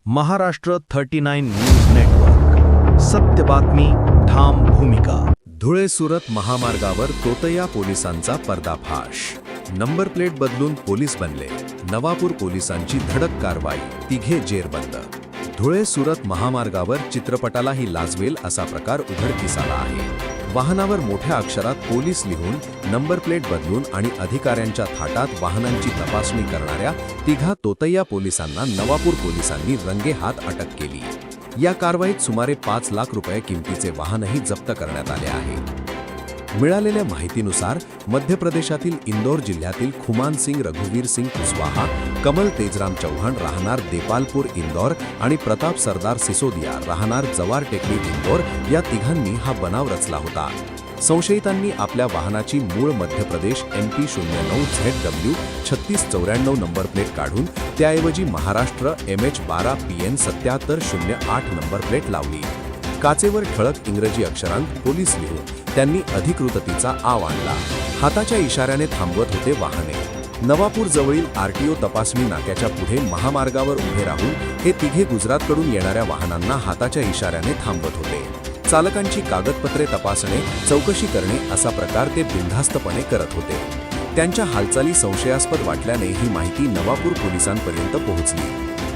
Maharashtra 39 news network. सत्य बातमी, ठाम भूमिका. धुळे सुरत महामार्गावर तोतया पोलिसांचा पर्दाफाश. नंबर प्लेट बदलून पोलीस बनले. नवापूर पोलिसांची धडक कारवाई, तिघे जेरबंद. धुळे सुरत महामार्गावर चित्रपटालाही लाजवेल असा प्रकार उघडकीस आला आहे. वाहनावर मोठ्या अक्षरात पोलीस लिहून नंबर प्लेट बदलून आणि अधिकाऱ्यांच्या थाटात वाहनांची तपासणी करणाऱ्या तिघा तोतया पोलिसांना नवापूर पोलिसांनी रंगेहात अटक केली. या कारवाईत सुमारे 5 लाख रुपये किमतीचे वाहनही जप्त करण्यात आले आहे. मिळालेल्या माहितीनुसार मध्य प्रदेशातील इंदौर जिल्ह्यातील खुमान सिंग रघुवीर सिंग कुशवाहा, कमल तेजराम चौहान राहणार देपालपूर इंदौर आणि प्रताप सरदार सिसोदिया राहणार जवार टेकडी इंदौर या तिघांनी हा बनाव रचला होता. संशयितांनी आपल्या वाहनाची मूळ Madhya Pradesh MP 09ZW 3694 number plate काढून त्याऐवजी Maharashtra MH 12 PN 7708 number plate लावली. काचेवर ठळक इंग्रजी अक्षरांत पोलीस लिहून त्यांनी अधिकृततेचा आव आणला. हाताच्या इशाऱ्याने थांबवत होते वाहने. नवापूर जवळील RTO तपासणी नाक्याच्या पुढे महामार्गावर उभे राहून हे तिघे गुजरातकडून येणाऱ्या वाहनांना हाताच्या इशाऱ्याने थांबवत होते. चालकांची कागदपत्रे तपासणे, चौकशी करणे असा प्रकार ते बिनधास्तपणे करत होते. त्यांच्या हालचाली संशयास्पद वाटल्याने ही माहिती नवापूर पोलिसांपर्यंत पोहोचली.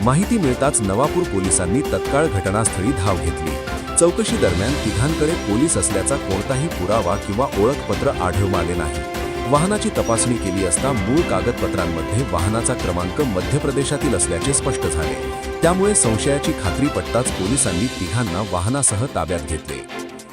माहिती मिळताच नवापूर पोलिसांनी तत्काळ घटनास्थळी धाव घेतली. चौकशी दरम्यान तिघांकडे पोलीस असल्याचा कोणताही पुरावा किंवा ओळखपत्र आढळून आले नाही. वाहनाची तपासणी केली असता मूळ कागदपत्रांमध्ये वाहनाचा क्रमांक मध्य प्रदेशातील असल्याचे स्पष्ट झाले. त्यामुळे संशयाची खात्री पटताच पोलिसांनी तिघांना वाहनासह ताब्यात घेतले.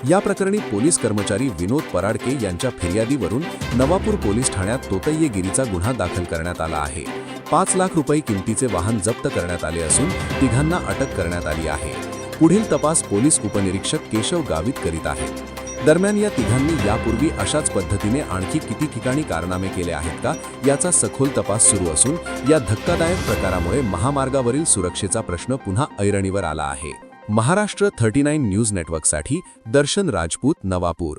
या प्रकरणी पोलीस कर्मचारी विनोद पराडके यांच्या फिर्यादीवरून नवापूर पोलीस ठाण्यात तोतय्येगिरीचा गुन्हा दाखल करण्यात आला आहे. 5 लाख रुपये किमतीचे वाहन जप्त करण्यात आले असून तिघांना अटक करण्यात आली आहे. पुढील तपास पोलीस उपनिरीक्षक केशव गावित करीत आहेत. दरम्यान या तिघांनी यापूर्वी अशाच पद्धतीने आणखी किती ठिकाणी कारनामे केले आहेत का याचा सखोल तपास सुरू असून या धक्कादायक प्रकारामुळे महामार्गावरील सुरक्षेचा प्रश्न पुन्हा ऐरणीवर आला आहे. महाराष्ट्र 39 न्यूज नेटवर्कसाठी दर्शन राजपूत, नवापूर.